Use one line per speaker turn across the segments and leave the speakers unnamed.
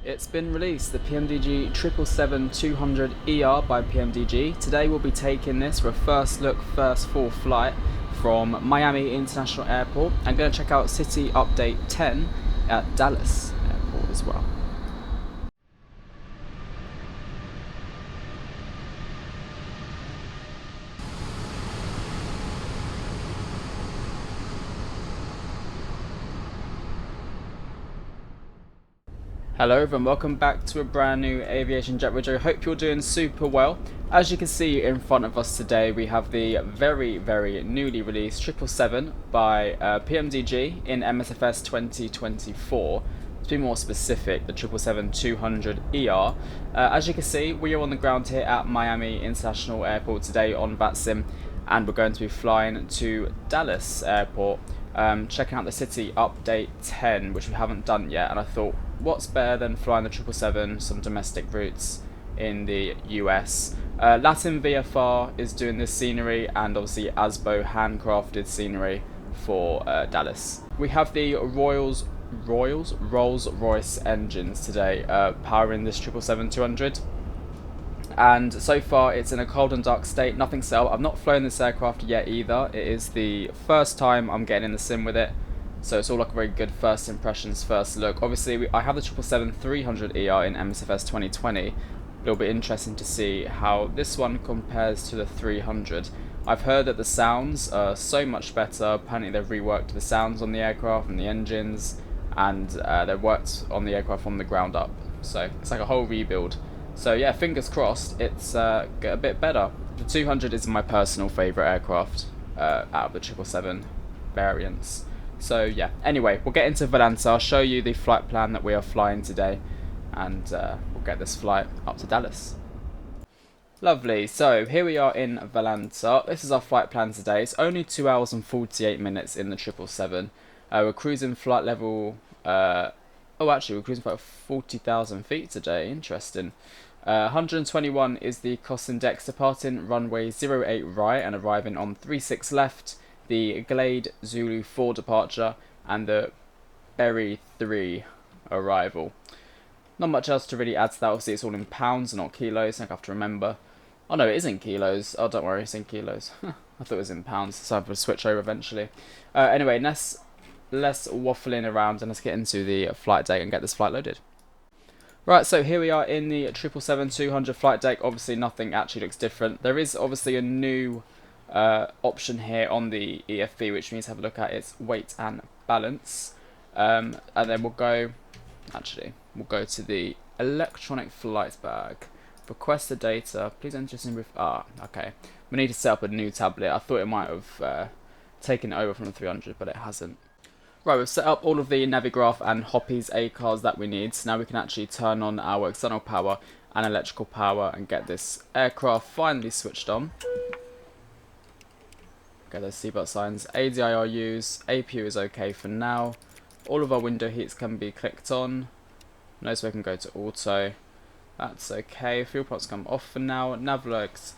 It's been released, the PMDG 777-200ER by PMDG. Today we'll be taking this for a first look, first full flight from Miami International Airport. I'm going to check out City Update 10 at Dallas Airport as well. Hello everyone, welcome back to a brand new AviationJack video. Hope you're doing super well. As you can see in front of us today, we have the very newly released 777 by PMDG in MSFS 2024. To be more specific, the 777-200ER. As you can see, we are on the ground here at Miami International Airport today on Vatsim, and we're going to be flying to Dallas Airport, checking out the City Update 10, which we haven't done yet, and I thought, what's better than flying the 777, some domestic routes in the US. Latin VFR is doing this scenery, and obviously ASBO handcrafted scenery for Dallas. We have the Rolls-Royce engines today powering this 777-200. And so far it's in a cold and dark state, nothing set up. I've not flown this aircraft yet either. It is the first time I'm getting in the sim with it. So it's all like a very good first impressions, first look. Obviously, I have the 777-300ER in MSFS 2020. It'll be interesting to see how this one compares to the 300. I've heard that the sounds are so much better. Apparently they've reworked the sounds on the aircraft and the engines, and they've worked on the aircraft from the ground up. So it's like a whole rebuild. So yeah, fingers crossed it's get a bit better. The 200 is my personal favourite aircraft out of the 777 variants. So yeah, anyway, we'll get into Valanta. I'll show you the flight plan that we are flying today, and we'll get this flight up to Dallas. Lovely, so here we are in Valanta. This is our flight plan today. It's only 2 hours and 48 minutes in the 777. We're cruising flight level, we're cruising flight 40,000 feet today, interesting. 121 is the cost index, departing runway 08 right and arriving on 36 left. The Glade Zulu 4 departure, and the Berry 3 arrival. Not much else to really add to that. Obviously it's all in pounds and not kilos, I have to remember. Oh no, it is in kilos. Oh, don't worry, it's in kilos. I thought it was in pounds, so I'll switch over eventually. Anyway, less waffling around, and let's get into the flight deck and get this flight loaded. Right, so here we are in the 777-200 flight deck. Obviously nothing actually looks different. There is obviously a new option here on the EFB, which means have a look at its weight and balance, and then we'll go to the electronic flight bag. Request the data, please enter this in with okay, we need to set up a new tablet. I thought it might have taken it over from the 300, but it hasn't. Right, we've set up all of the Navigraph and Hoppies ACARs that we need, so now we can actually turn on our external power and electrical power and get this aircraft finally switched on. Okay, those seatbelt signs. ADIRUs, APU is okay for now. All of our window heats can be clicked on. Nose we can go to auto. That's okay. Fuel pots come off for now. Nav lights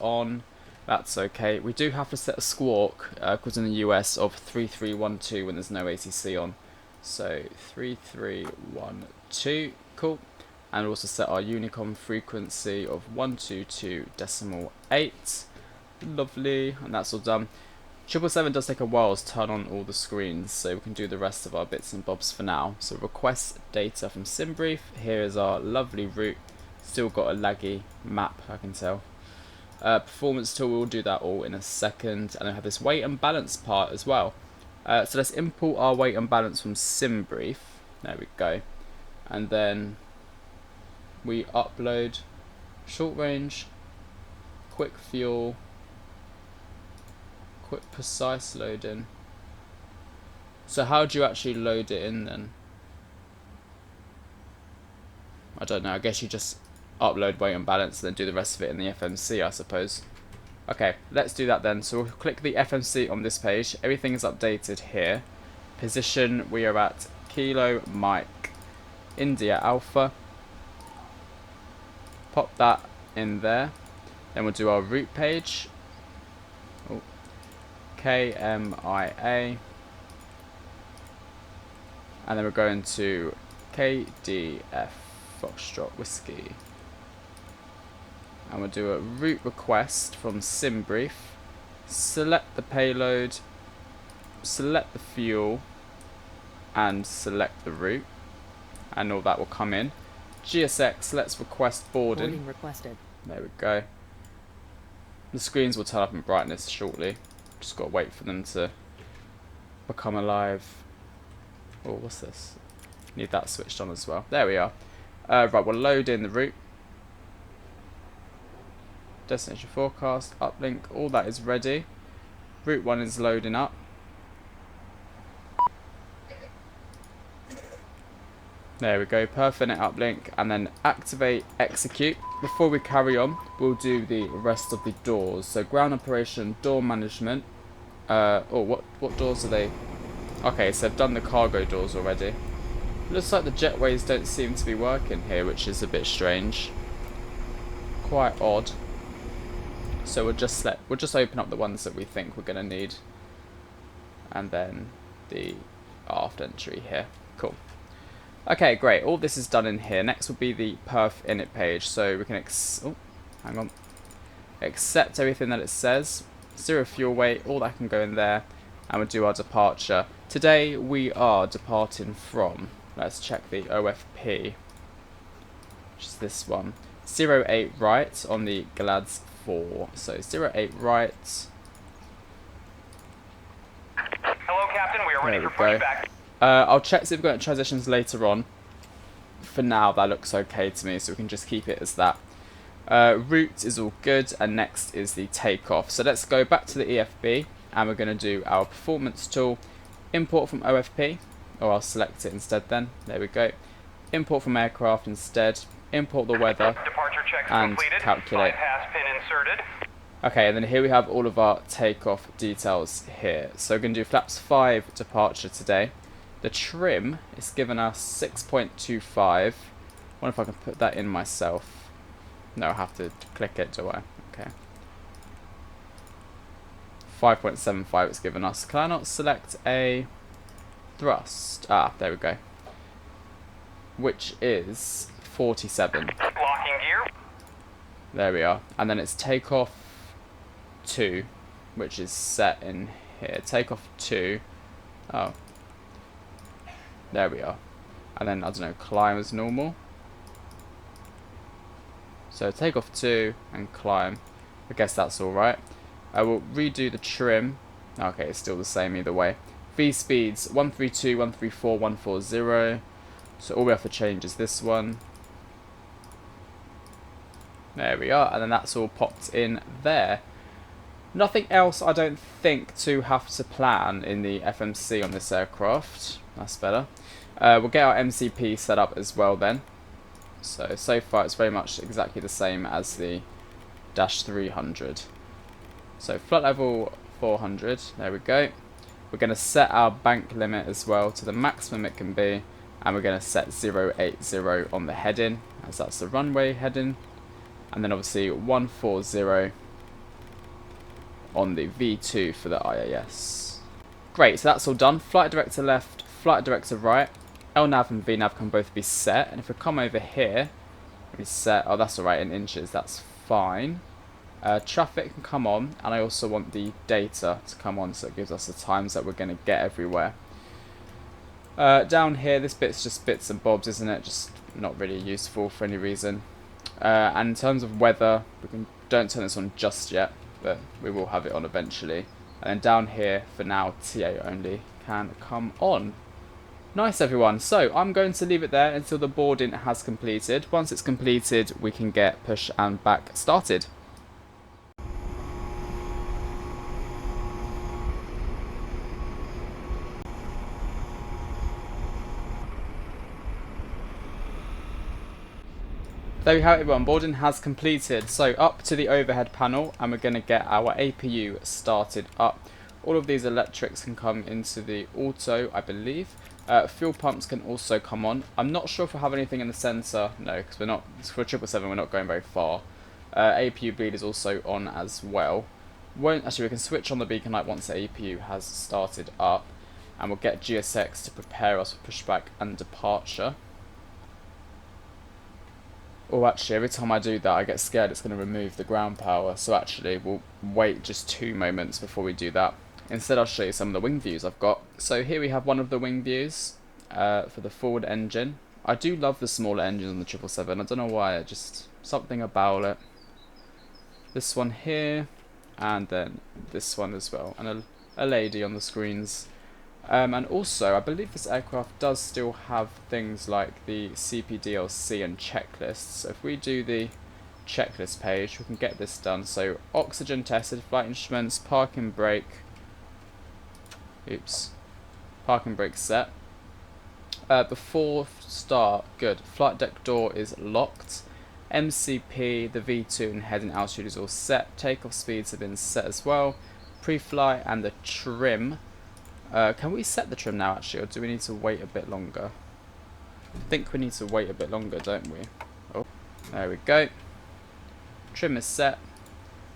on. That's okay. We do have to set a squawk, because in the US, of 3312 when there's no ATC on. So 3312, cool. And also set our Unicom frequency of 122.8. Lovely, and that's all done. 777 does take a while to turn on all the screens, so we can do the rest of our bits and bobs for now. So request data from SimBrief. Here is our lovely route. Still got a laggy map, I can tell. Performance tool, we'll do that all in a second. And I have this weight and balance part as well. So let's import our weight and balance from SimBrief. There we go. And then we upload short range, quick fuel, quick precise loading. So how do you actually load it in then? I don't know, I guess you just upload weight and balance and then do the rest of it in the FMC, I suppose. Okay, let's do that then. So we'll click the FMC on this page. Everything is updated here. Position, we are at Kilo Mike India Alpha. Pop that in there. Then we'll do our route page. Oh. KMIA, and then we're going to KDF Foxtrot Whiskey. And we'll do a route request from SimBrief. Select the payload, select the fuel, and select the route. And all that will come in. GSX, let's request boarding.
Boarding requested.
There we go. The screens will turn up in brightness shortly. Just got to wait for them to become alive. Oh, what's this? Need that switched on as well. There we are. Right, we'll load in the route. Destination forecast, uplink, all that is ready. Route 1 is loading up. There we go, Perfinet uplink, and then activate execute. Before we carry on, we'll do the rest of the doors. So ground operation, door management. What doors are they? Okay, so I've done the cargo doors already. Looks like the jetways don't seem to be working here, which is a bit strange. Quite odd. So we'll just open up the ones that we think we're gonna need, and then the aft entry here. Cool. Okay, great. All this is done in here. Next will be the perf init page. So we can accept everything that it says. 0 fuel weight, all that can go in there, and we'll do our departure. Today we are departing from, let's check the OFP, which is this one. 08 right on the Glads 4. So 08 right.
Hello, Captain. We are ready for pushback.
I'll check see if we've got transitions later on. For now, that looks okay to me, so we can just keep it as that. Route is all good, and next is the takeoff. So let's go back to the EFB, and we're going to do our performance tool. Import from OFP, or I'll select it instead then. There we go. Import from aircraft instead. Import the weather,
Departure checks
and
completed.
calculate.
Bypass pin inserted.
Okay, and then here we have all of our takeoff details here. So we're going to do flaps 5 departure today. The trim is given us 6.25. I wonder if I can put that in myself. No, I have to click it, do I? Okay. 5.75 it's given us. Can I not select a thrust? Ah, there we go. Which is 47.
Locking gear.
There we are. And then it's takeoff 2, which is set in here. Takeoff 2. Oh. There we are. And then, I don't know, climb as normal. So takeoff 2 and climb. I guess that's alright. I will redo the trim. Okay, it's still the same either way. V speeds 132, 134, 140. So all we have to change is this one. There we are, and then that's all popped in there. Nothing else I don't think to have to plan in the FMC on this aircraft. That's better. We'll get our MCP set up as well then. So far it's very much exactly the same as the Dash 300. So flight level 400, there we go. We're going to set our bank limit as well to the maximum it can be. And we're going to set 080 on the heading, as that's the runway heading. And then obviously 140 on the V2 for the IAS. Great, so that's all done. Flight director left, flight director right. LNAV and VNAV can both be set. And if we come over here, we set, oh that's alright in inches, that's fine. Traffic can come on, and I also want the data to come on, so it gives us the times that we're going to get everywhere. Down here, this bit's just bits and bobs, isn't it? Just not really useful for any reason. And in terms of weather, don't turn this on just yet, but we will have it on eventually. And then down here, for now, TA only can come on. Nice, everyone. So I'm going to leave it there until the boarding has completed. Once it's completed, we can get push and back started. There we have it, everyone. Boarding has completed. So up to the overhead panel, and we're going to get our APU started up. All of these electrics can come into the auto, I believe. Fuel pumps can also come on. I'm not sure if we have anything in the sensor. No, because we're not, for a 777 we're not going very far. APU bleed is also on as well. Actually, we can switch on the beacon light once the APU has started up. And we'll get GSX to prepare us for pushback and departure. Oh, actually, every time I do that, I get scared it's going to remove the ground power. So actually, we'll wait just 2 moments before we do that. Instead, I'll show you some of the wing views I've got. So here we have one of the wing views for the forward engine. I do love the smaller engines on the 777. I don't know why, just something about it. This one here, and then this one as well, and a lady on the screens. And also, I believe this aircraft does still have things like the CPDLC and checklists. So if we do the checklist page, we can get this done. So oxygen tested, flight instruments, parking brake. Oops. Parking brake set. Before start, good. Flight deck door is locked. MCP, the V2 and heading altitude is all set. Takeoff speeds have been set as well. Pre-flight and the trim. Can we set the trim now actually, or do we need to wait a bit longer? I think we need to wait a bit longer, don't we? Oh, there we go. Trim is set.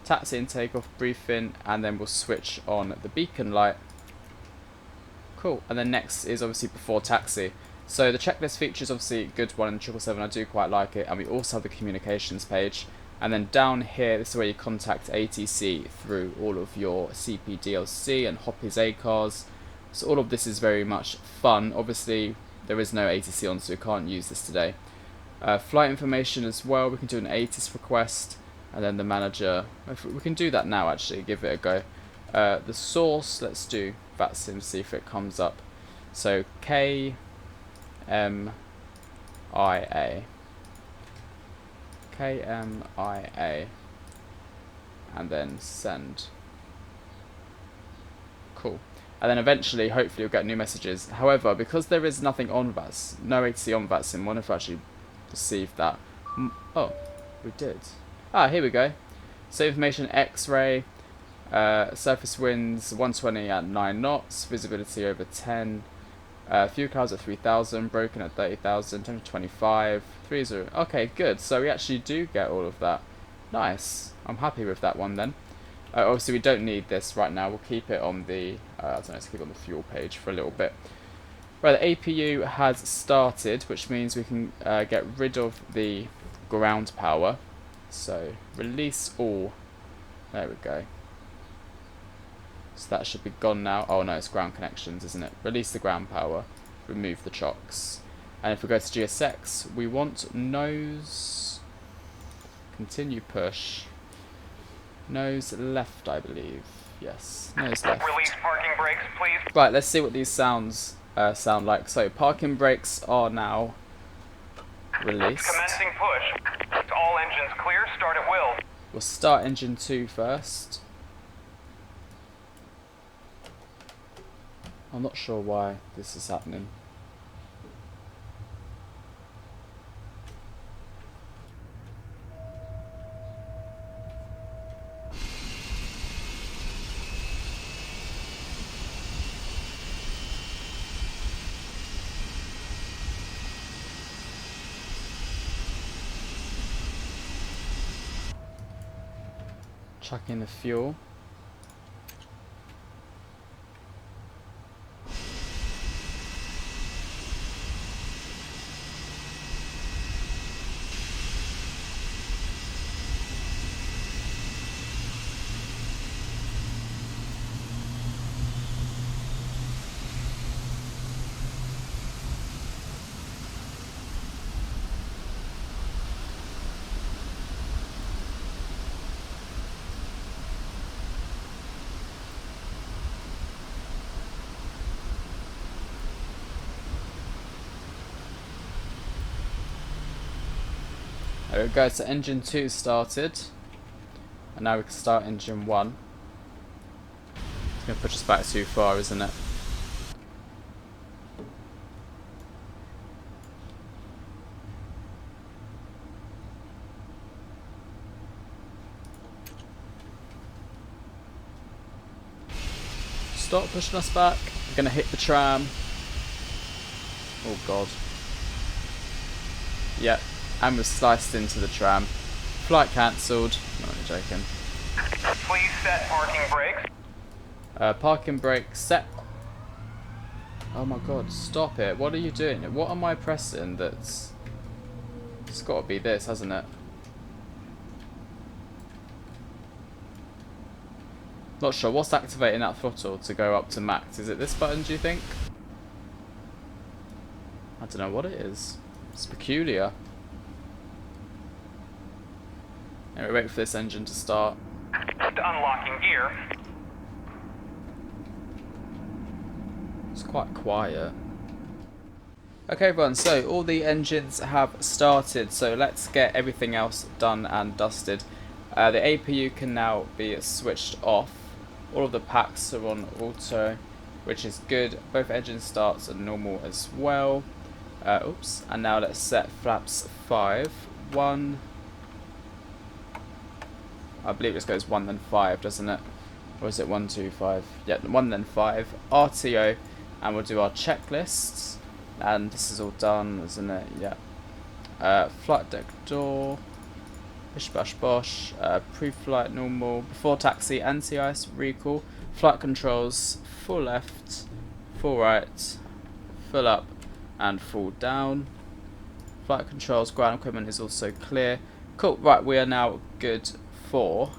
Taxi and takeoff briefing, and then we'll switch on the beacon light. Cool. And then next is obviously before taxi. So the checklist feature is obviously a good one in 777. I do quite like it, and we also have the communications page. And then down here, this is where you contact ATC through all of your CPDLC and Hoppy's ACARs. So all of this is very much fun. Obviously, there is no ATC on, so we can't use this today. Flight information as well. We can do an ATIS request, and then the manager. We can do that now, actually. Give it a go. The source, let's do Vatsim, see if it comes up. So KMIA. KMIA. And then send. Cool. And then eventually, hopefully, you'll get new messages. However, because there is nothing on Vatsim, no ATC on Vatsim, I wonder if I actually received that. Oh, we did. Ah, here we go. So information, X-ray, surface winds 120 at 9 knots, visibility over 10, fuel clouds at 3,000, broken at 30,000, 1025, 30. Okay, good. So we actually do get all of that. Nice. I'm happy with that one then. Obviously, we don't need this right now. We'll keep it on the I don't know, let's keep it on the fuel page for a little bit. Right, the APU has started, which means we can get rid of the ground power. So release all. There we go. So that should be gone now. Oh no, it's ground connections, isn't it? Release the ground power. Remove the chocks. And if we go to GSX, we want nose. Continue push. Nose left, I believe. Yes, nose left.
Release parking brakes, please.
Right, let's see what these sounds sound like. So, parking brakes are now released.
Commencing push. All engines clear. Start at will.
We'll start engine 2 first. I'm not sure why this is happening. Chuck in the fuel. There we go, so engine 2 started, and now we can start engine 1. It's going to push us back too far, isn't it? Stop pushing us back. We're going to hit the tram. Oh god. Yep. And we're sliced into the tram. Flight cancelled. No, I'm joking.
Please set parking brakes.
Parking brake set. Oh my god, stop it. What are you doing? What am I pressing that's got to be this, hasn't it? Not sure. What's activating that throttle to go up to max? Is it this button, do you think? I don't know what it is. It's peculiar. Anyway, wait for this engine to start.
Unlocking gear.
It's quite quiet. Okay everyone, so all the engines have started, so let's get everything else done and dusted. The APU can now be switched off. All of the packs are on auto, which is good. Both engine starts are normal as well. Oops. And now let's set flaps 5. 1. I believe it goes 1 then 5, doesn't it? Or is it 1, 2, 5? Yeah, 1 then 5. RTO, and we'll do our checklists. And this is all done, isn't it? Yeah. Flight deck door. Bish bash bosh. Pre-flight normal. Before taxi, anti-ice, recall. Flight controls, full left, full right, full up, and full down. Flight controls, ground equipment is also clear. Cool. Right, we are now good for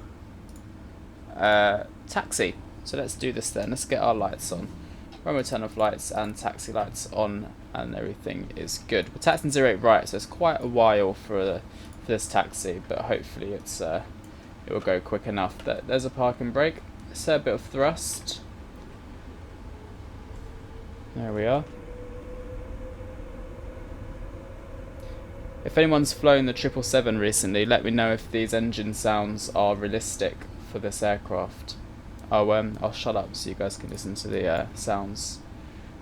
taxi. So let's do this then. Let's get our lights on. Runway turn off lights and taxi lights on, and everything is good. We're taxiing 08 right, so it's quite a while for this taxi, but hopefully it will go quick enough. There's a park and brake. Set a bit of thrust. There we are. If anyone's flown the 777 recently, let me know if these engine sounds are realistic for this aircraft. I'll shut up so you guys can listen to the sounds.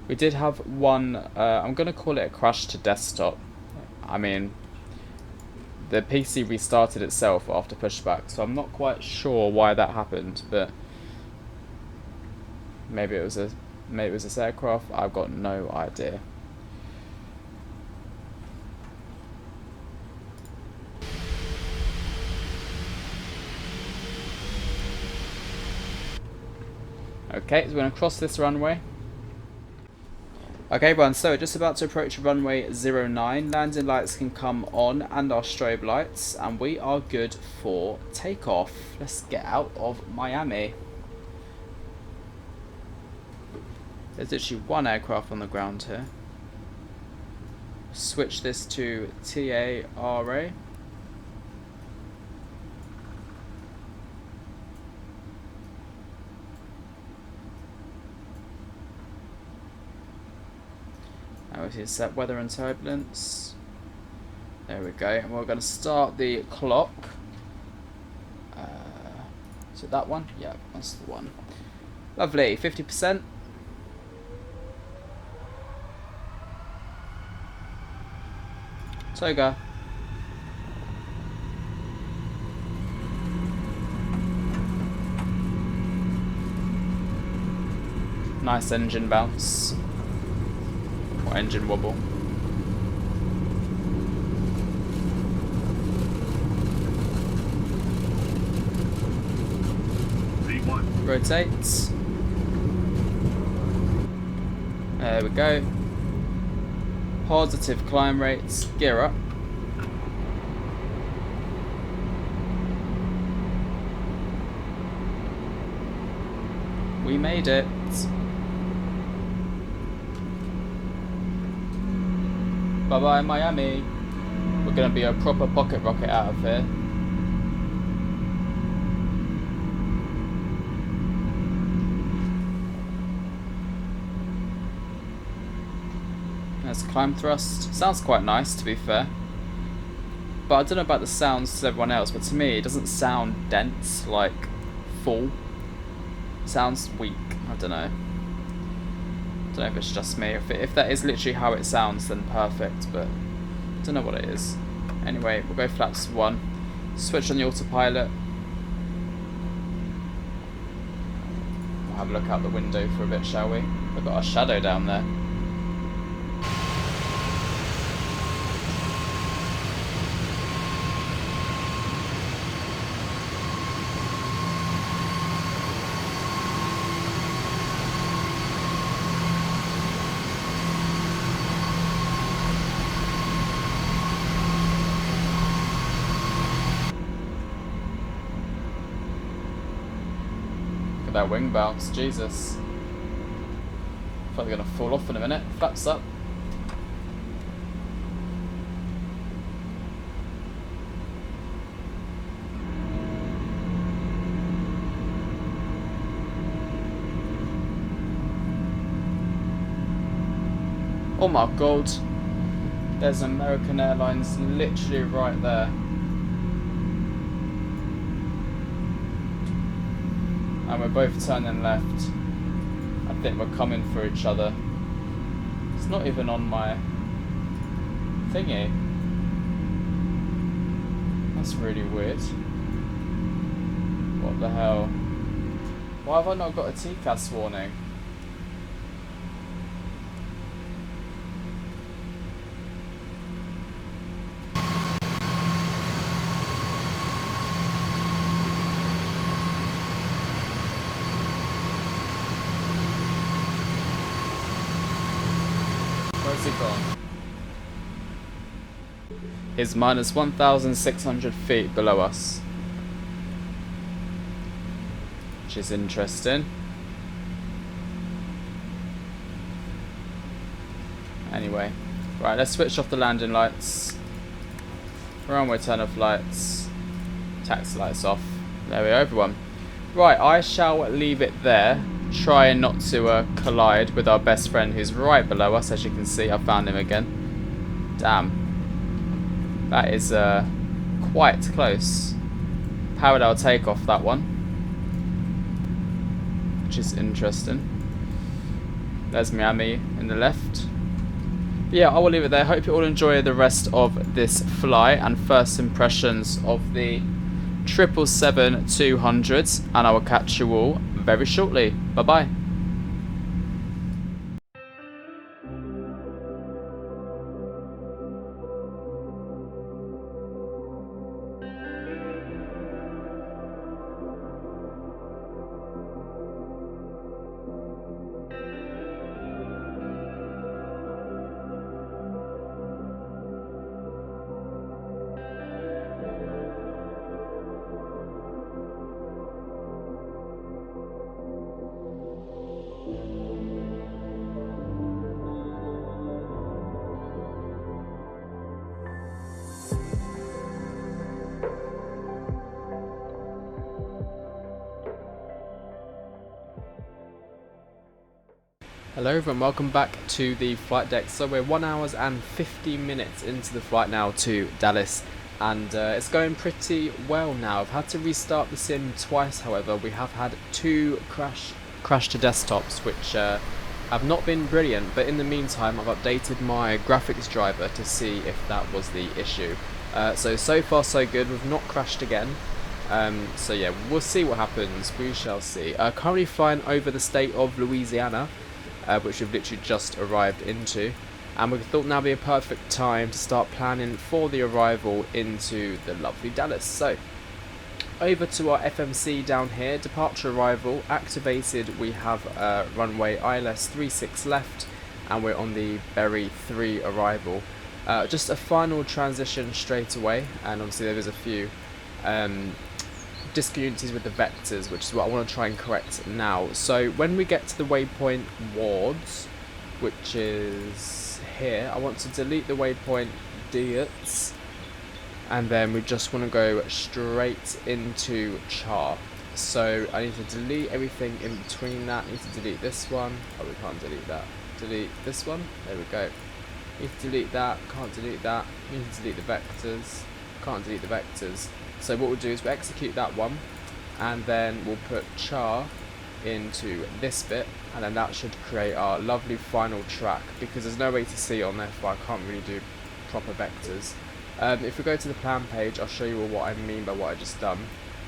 We did have one, I'm going to call it a crash to desktop. I mean, the PC restarted itself after pushback, so I'm not quite sure why that happened, but maybe it was this aircraft. I've got no idea. Okay, so we're going to cross this runway. Okay everyone, so just about to approach runway 09. Landing lights can come on and our strobe lights, and we are good for takeoff. Let's get out of Miami. There's literally one aircraft on the ground here. Switch this to TARA. Now we see set weather and turbulence. There we go. And we're going to start the clock. Is it that one? Yeah, that's the one. Lovely. 50%. Toga. Nice engine bounce. Or engine wobble. Rotates. There we go. Positive climb rates. Gear up. We made it. Bye bye Miami. We're gonna be a proper pocket rocket out of here. There's climb thrust. Sounds quite nice to be fair. But I don't know about the sounds to everyone else, but to me it doesn't sound dense, like full. It sounds weak. I don't know. I don't know if it's just me. If that is literally how it sounds, then perfect, but I don't know what it is. Anyway, we'll go flaps 1. Switch on the autopilot. We'll have a look out the window for a bit, shall we? We've got our shadow down there. with that wing bounce, Jesus. I thought they're gonna fall off in a minute. Flaps up. Oh my god. There's American Airlines literally right there. And we're both turning left. I think we're coming for each other. It's not even on my thingy. That's really weird. What the hell? Why have I not got a TCAS warning? Where's he gone? He's minus 1,600 feet below us. Which is interesting. Anyway. Right, let's switch off the landing lights. Runway turn off lights. Taxi lights off. There we go, everyone. Right, I shall leave it there. Trying not to collide with our best friend who's right below us. As you can see, I found him again. Damn. That is quite close. Parallel takeoff, that one. Which is interesting. There's Miami in the left. But yeah, I will leave it there. Hope you all enjoy the rest of this flight and first impressions of the 777-200s, and I will catch you all very shortly. Bye bye. Hello everyone, welcome back to the flight deck. So we're 1 hour and 50 minutes into the flight now to Dallas, and it's going pretty well now. I've had to restart the sim twice, however. We have had 2 crash to desktops, which have not been brilliant, but in the meantime I've updated my graphics driver to see if that was the issue. So far so good, we've not crashed again. So yeah, we'll see what happens, we shall see. Currently flying over the state of Louisiana, which we've literally just arrived into, and we thought now would be a perfect time to start planning for the arrival into the lovely Dallas. So over to our FMC down here, departure arrival activated. We have runway ILS 36 left, and we're on the Berry 3 arrival. Just a final transition straight away, and obviously there is a few discontinuities with the vectors, which is what I want to try and correct now. So when we get to the waypoint wards, which is here, I want to delete the waypoint idiots, and then we just want to go straight into char. So I need to delete everything in between that. I need to delete this one. Oh, we can't delete that. Delete this one. There we go. Need to delete that. Can't delete that. Need to delete the vectors. Can't delete the vectors. So what we'll do is we'll execute that one, and then we'll put char into this bit, and then that should create our lovely final track, because there's no way to see on F1, I can't really do proper vectors. If we go to the plan page, I'll show you all what I mean by what I just done.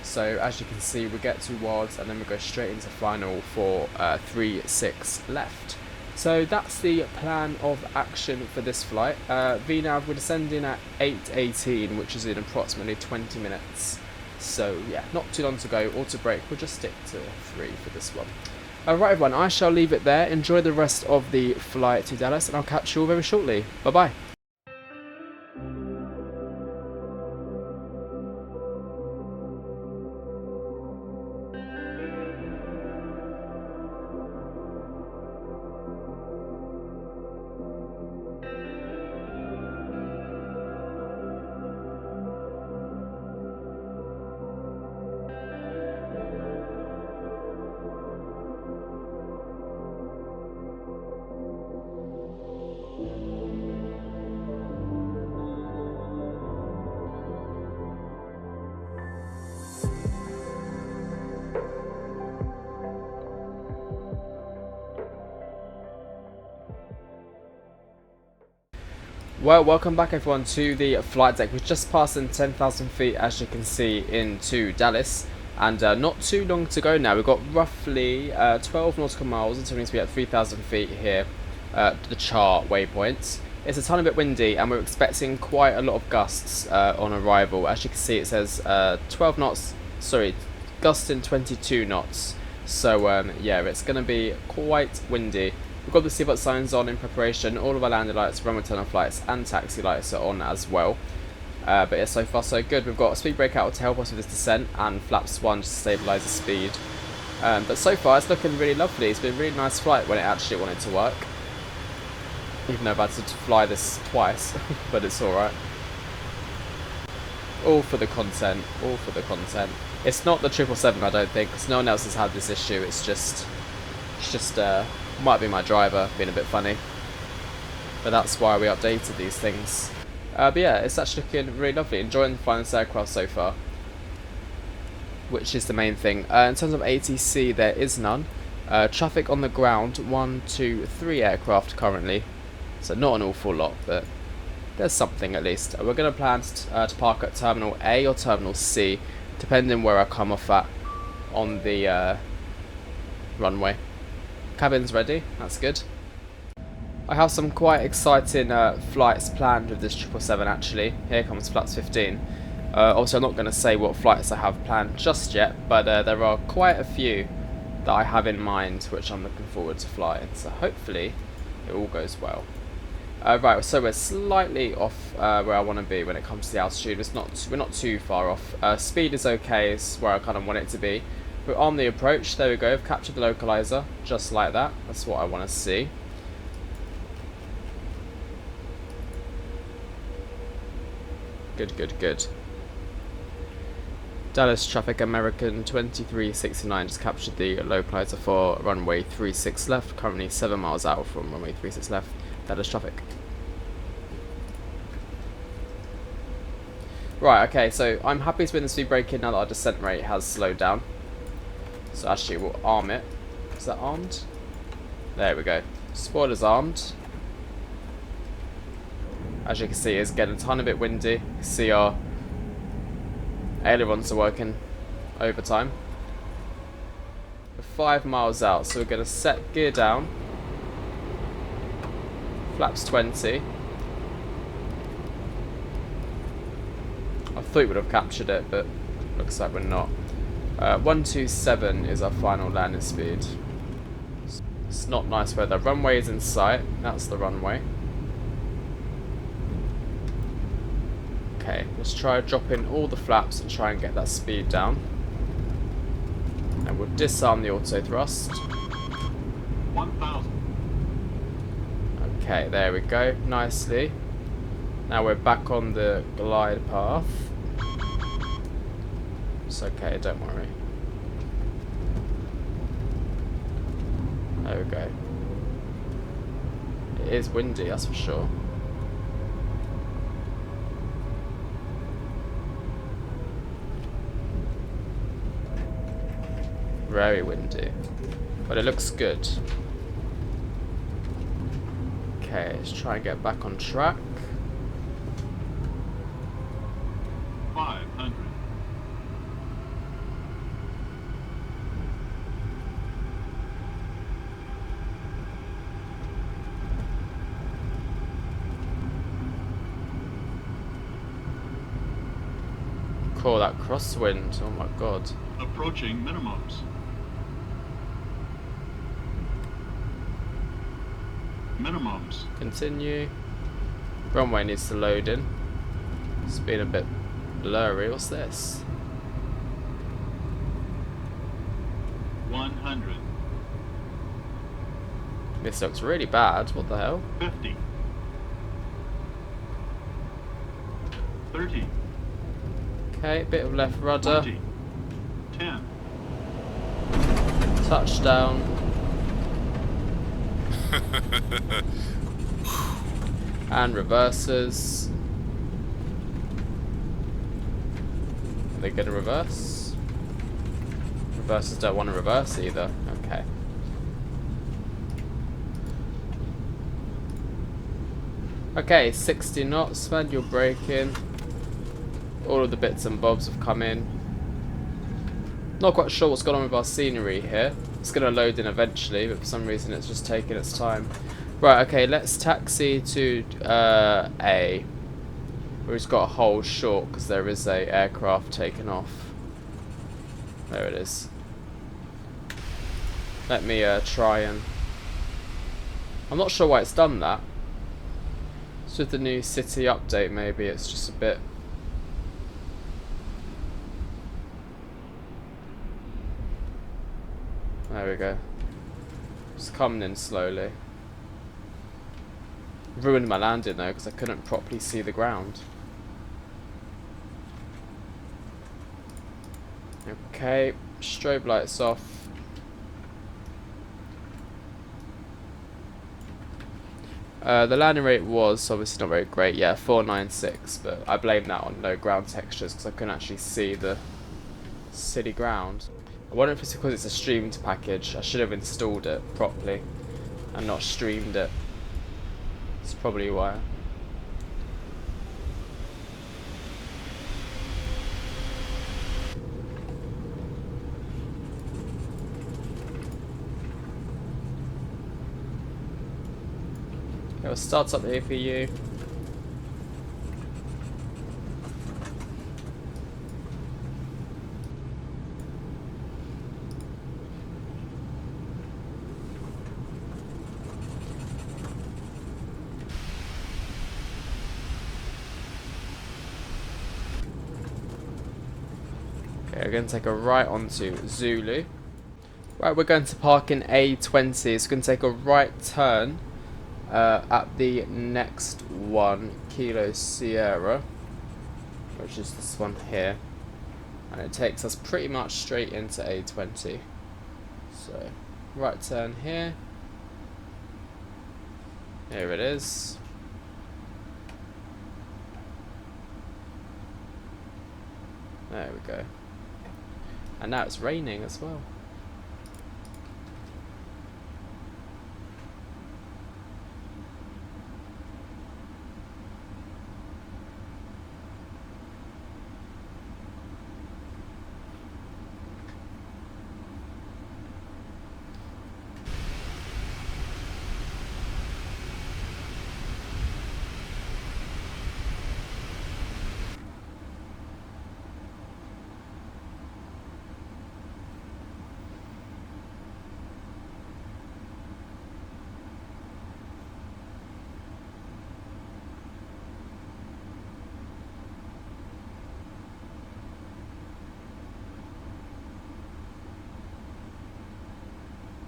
So as you can see, we get to wards, and then we go straight into final for 3-6 left. So that's the plan of action for this flight. VNAV, we're descending at 8:18, which is in approximately 20 minutes. So yeah, not too long to go. Auto brake, we'll just stick to 3 for this one. Alright everyone, I shall leave it there. Enjoy the rest of the flight to Dallas, and I'll catch you all very shortly. Bye bye. Well, welcome back everyone to the flight deck. We're just passing 10,000 feet, as you can see, into Dallas, and not too long to go now. We've got roughly 12 nautical miles until we need to be at 3,000 feet here at the chart waypoints. It's a tiny bit windy, and we're expecting quite a lot of gusts on arrival. As you can see, it says 12 knots, sorry, gusting 22 knots. So yeah, it's going to be quite windy. We've got the seatbelt signs on in preparation. All of our landing lights, runway tunnel flights and taxi lights are on as well. But yeah, so far so good. We've got a speed breakout to help us with this descent and flaps 1 to stabilise the speed. But so far it's looking really lovely. It's been a really nice flight when it actually wanted to work. Even though I've had to fly this twice, but it's alright. All for the content, all for the content. It's not the 777, I don't think, because no one else has had this issue. It's just might be my driver being a bit funny, but that's why we updated these things. But yeah, it's actually looking really lovely. Enjoying flying this aircraft so far, which is the main thing. In terms of ATC, there is none. Traffic on the ground, 1, 2, 3 aircraft currently, so not an awful lot, but there's something at least. We're going to plan to park at Terminal A or Terminal C, depending where I come off at on the runway. Cabin's ready, that's good. I have some quite exciting flights planned with this 777 actually. Here comes flights 15. Obviously I'm not going to say what flights I have planned just yet, but there are quite a few that I have in mind which I'm looking forward to flying, so hopefully it all goes well. Right, so we're slightly off where I want to be when it comes to the altitude. We're not too far off. Speed is okay, it's where I kind of want it to be. We're on the approach, there we go, I've captured the localizer, just like that. That's what I want to see. Good, good, good. Dallas traffic, American 2369, just captured the localizer for runway 36 left, currently 7 miles out from runway 36 left, Dallas traffic. Right, okay, so I'm happy to be in the speed break-in now that our descent rate has slowed down. So actually we'll arm it. Is that armed? There we go. Spoiler's armed. As you can see, it's getting a tiny bit windy. You can see our ailerons are working overtime. We're 5 miles out, so we're going to set gear down. Flaps 20. I thought we would have captured it, but looks like we're not. 127 is our final landing speed. It's not nice where the runway is in sight. That's the runway. Okay, let's try dropping all the flaps and try and get that speed down. And we'll disarm the auto thrust.
1000.
Okay, there we go, nicely. Now we're back on the glide path. It's okay, don't worry. There we go. It is windy, that's for sure. Very windy, but it looks good. Okay, let's try and get back on track.
500.
Cool, that crosswind, oh my god.
Approaching minimums. Minimums.
Continue. Runway needs to load in. It's been a bit blurry. What's this?
100.
This looks really bad. What the hell?
50. 30.
Okay, bit of left rudder.
20. 10.
Touchdown. And reverses. Are they going to reverse? Reversers don't want to reverse either. Okay. Okay, 60 knots, manual braking. All of the bits and bobs have come in. Not quite sure what's going on with our scenery here. It's going to load in eventually, but for some reason it's just taking its time. Right, okay, let's taxi to A. We've just got to hold short because there is a aircraft taking off. There it is. Let me try and... I'm not sure why it's done that. It's with the new city update, maybe it's just a bit... There we go. It's coming in slowly. Ruined my landing though because I couldn't properly see the ground. Okay, strobe lights off. The landing rate was obviously not very great, yeah, 496, but I blame that on no ground textures because I couldn't actually see the city ground. I wonder if it's because it's a streamed package. I should have installed it properly and not streamed it. That's probably why. Okay, we'll start up the APU. Okay, we're going to take a right onto Zulu. Right, we're going to park in A20, so we're going to take a right turn at the next one, Kilo Sierra, which is this one here. And it takes us pretty much straight into A20. So, right turn here. Here it is. There we go. And now it's raining as well.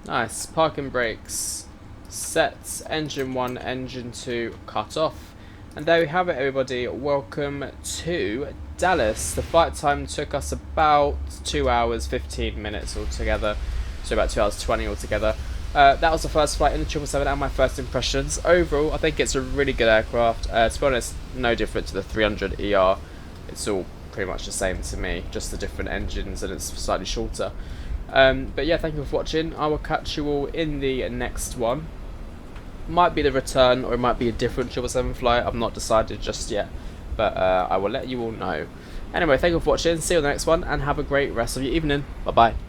Nice, parking brakes set, engine 1, engine 2 cut off. And there we have it everybody, welcome to Dallas. The flight time took us about 2 hours 15 minutes altogether, so about 2 hours 20 altogether. That was the first flight in the 777 and my first impressions. Overall, I think it's a really good aircraft. To be honest, no different to the 300ER. It's all pretty much the same to me, just the different engines and it's slightly shorter. But yeah, thank you for watching. I will catch you all in the next one. Might be the return or it might be a different 777 flight. I'm not decided just yet, but I will let you all know. Anyway, thank you for watching. See you on the next one and have a great rest of your evening. Bye bye.